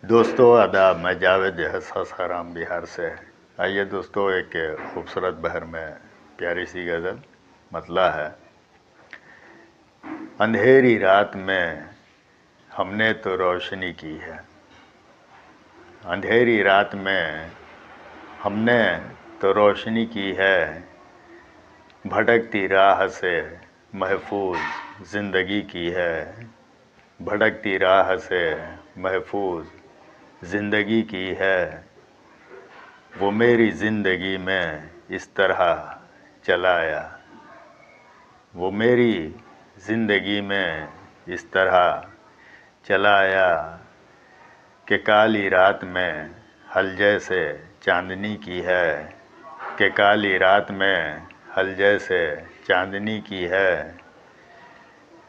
दोस्तों आदाब, मैं जावेद सासाराम बिहार से। आइए दोस्तों, एक खूबसूरत बहर में प्यारी सी गज़ल मतला है। अंधेरी रात में हमने तो रोशनी की है, अंधेरी रात में हमने तो रोशनी की है, भटकती राह से महफूज ज़िंदगी की है, भटकती राह से महफूज ज़िंदगी की है। वो मेरी ज़िंदगी में इस तरह चला आया, वो मेरी ज़िंदगी में इस तरह चला आया कि काली रात में हल जैसे चांदनी की है, कि काली रात में हल जैसे चांदनी की है।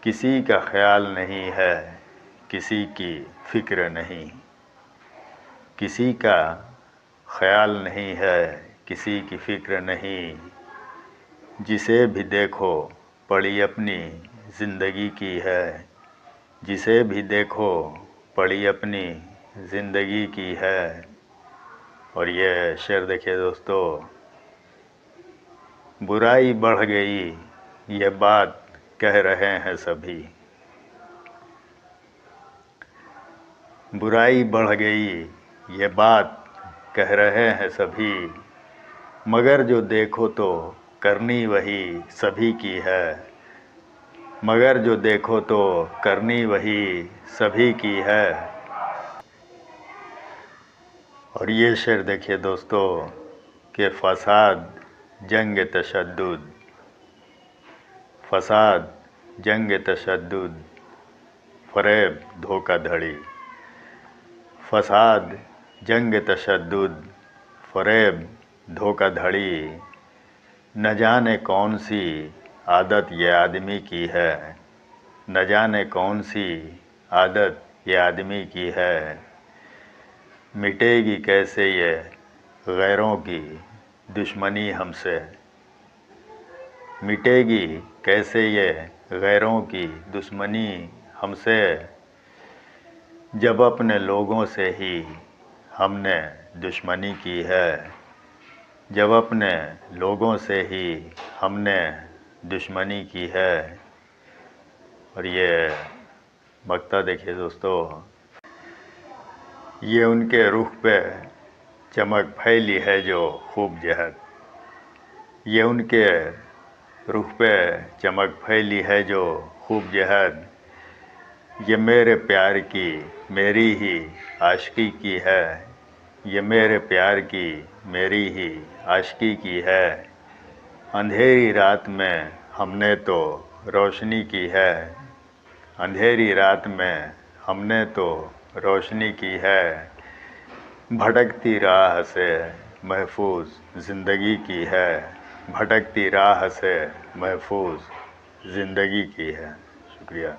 किसी का ख्याल नहीं है, किसी की फ़िक्र नहीं, किसी का ख्याल नहीं है, किसी की फ़िक्र नहीं। जिसे भी देखो पड़ी अपनी ज़िंदगी की है, जिसे भी देखो पड़ी अपनी ज़िंदगी की है। और ये शेर देखिए दोस्तों, बुराई बढ़ गई ये बात कह रहे हैं सभी, बुराई बढ़ गई ये बात कह रहे हैं सभी, मगर जो देखो तो करनी वही सभी की है, मगर जो देखो तो करनी वही सभी की है। और ये शेर देखिए दोस्तों कि फसाद जंग तशद्दुद, फसाद जंग तशद्दुद फ़रेब धोखाधड़ी, फसाद जंग तशद्दुद फ़रेब धोखाधड़ी, न जाने कौन सी आदत ये आदमी की है, न जाने कौन सी आदत ये आदमी की है। मिटेगी कैसे ये गैरों की दुश्मनी हमसे, मिटेगी कैसे ये गैरों की दुश्मनी हमसे, जब अपने लोगों से ही हमने दुश्मनी की है, जब अपने लोगों से ही हमने दुश्मनी की है। और ये मक्ता देखिए दोस्तों, ये उनके रुख पे चमक फैली है जो खूब जहर, ये उनके रुख पे चमक फैली है जो खूब जहर, ये मेरे प्यार की मेरी ही आशिकी की है, ये मेरे प्यार की मेरी ही आशिकी की है। अंधेरी रात में हमने तो रोशनी की है, अंधेरी रात में हमने तो रोशनी की है, भटकती राह से महफूज ज़िंदगी की है, भटकती राह से महफूज ज़िंदगी की है। शुक्रिया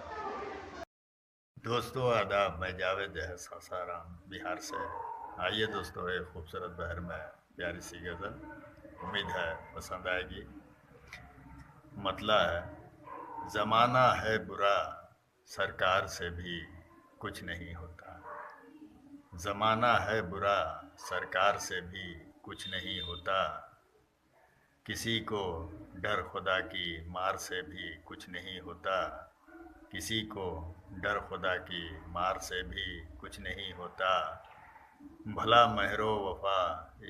दोस्तों आदाब, मैं जावेद सासाराम बिहार से। आइए दोस्तों, एक खूबसूरत बहर में प्यारी सी गज़ल, उम्मीद है पसंद आएगी। मतला है, ज़माना है बुरा सरकार से भी कुछ नहीं होता, ज़माना है बुरा सरकार से भी कुछ नहीं होता, किसी को डर खुदा की मार से भी कुछ नहीं होता, किसी को डर खुदा की मार से भी कुछ नहीं होता, भला महरो वफा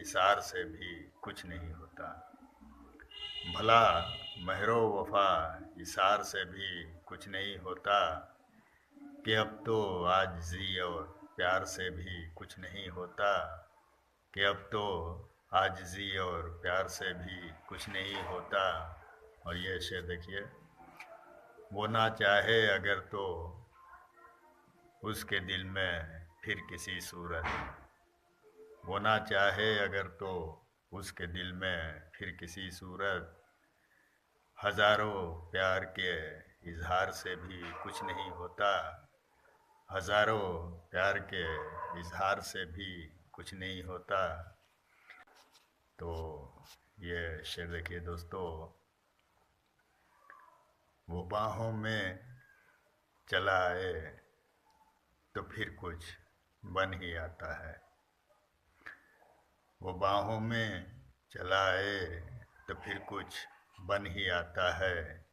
इसार से भी कुछ नहीं होता, भला महरो वफा इसार से भी कुछ नहीं होता, कि अब तो आजिज़ी और प्यार से भी कुछ नहीं होता, कि अब तो आजिज़ी और प्यार से भी कुछ नहीं होता। और ये शेर देखिए, वो ना चाहे अगर तो उसके दिल में फिर किसी सूरत, वो ना चाहे अगर तो उसके दिल में फिर किसी सूरत, हज़ारों प्यार के इजहार से भी कुछ नहीं होता, हज़ारों प्यार के इजहार से भी कुछ नहीं होता। तो ये शेर देखिए दोस्तों, वो बाहों में चला आए तो फिर कुछ बन ही आता है। वो बाहों में चला आए तो फिर कुछ बन ही आता है।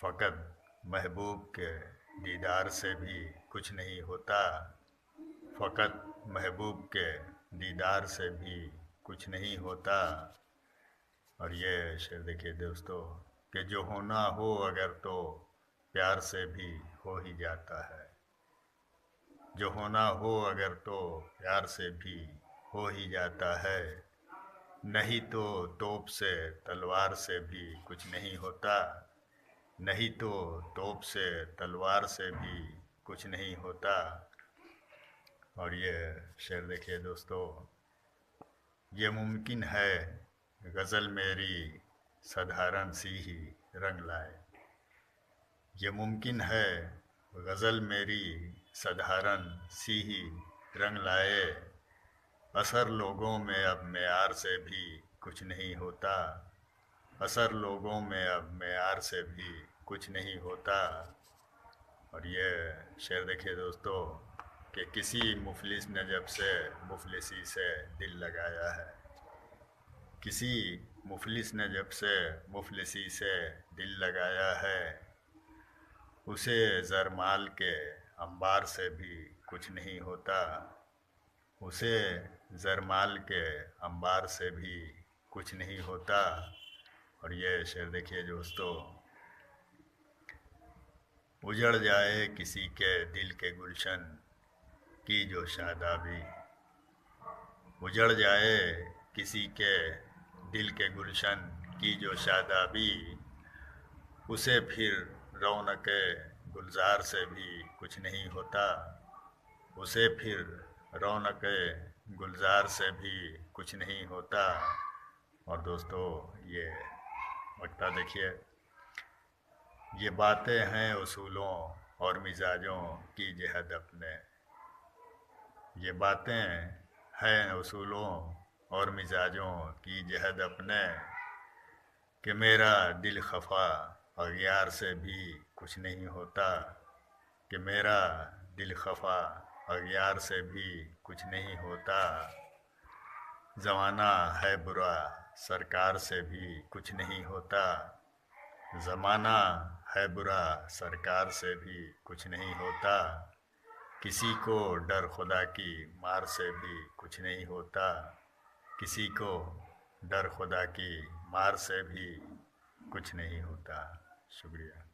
फ़कत महबूब के दीदार से भी कुछ नहीं होता। फ़कत महबूब के दीदार से भी कुछ नहीं होता। और ये शेर देखिए दोस्तों कि जो होना हो अगर तो प्यार से भी हो ही जाता है। जो होना हो अगर तो प्यार से भी हो ही जाता है। नहीं तो तोप से तलवार से भी कुछ नहीं होता। नहीं तो तोप से तलवार से भी कुछ नहीं होता। और ये शेर देखिए दोस्तों, ये मुमकिन है गज़ल मेरी साधारण सी ही रंग लाए। ये मुमकिन है गज़ल मेरी साधारण सी ही रंग लाए। असर लोगों में अब मेयार से भी कुछ नहीं होता। असर लोगों में अब मेयार से भी कुछ नहीं होता। और ये शेर देखिए दोस्तों कि किसी मुफलिस ने जब से मुफलिसी से दिल लगाया है। किसी मुफलिस ने जब से मुफलिसी से दिल लगाया है। उसे ज़रमाल के अंबार से भी कुछ नहीं होता। उसे ज़रमाल के अंबार से भी कुछ नहीं होता। और ये शेर देखिए दोस्तों, उजड़ जाए किसी के दिल के गुलशन की जो शादाबी। उजड़ जाए किसी के दिल के गुलशन की जो शादाबी। उसे फिर रौनक गुलजार से भी कुछ नहीं होता। उसे फिर रौनक गुलजार से भी कुछ नहीं होता। और दोस्तों ये वक्ता देखिए, ये बातें हैं उसूलों और मिजाजों की जहद अपने। ये बातें हैं उसूलों और मिजाजों की जहद अपने। कि मेरा दिल खफा अगियार से भी कुछ नहीं होता। कि मेरा दिल खफा अगियार से भी कुछ नहीं होता। ज़माना है बुरा सरकार से भी कुछ नहीं होता। ज़माना है बुरा सरकार से भी कुछ नहीं होता। किसी को डर खुदा की मार से भी कुछ नहीं होता। किसी को डर खुदा की मार से भी कुछ नहीं होता। शुक्रिया।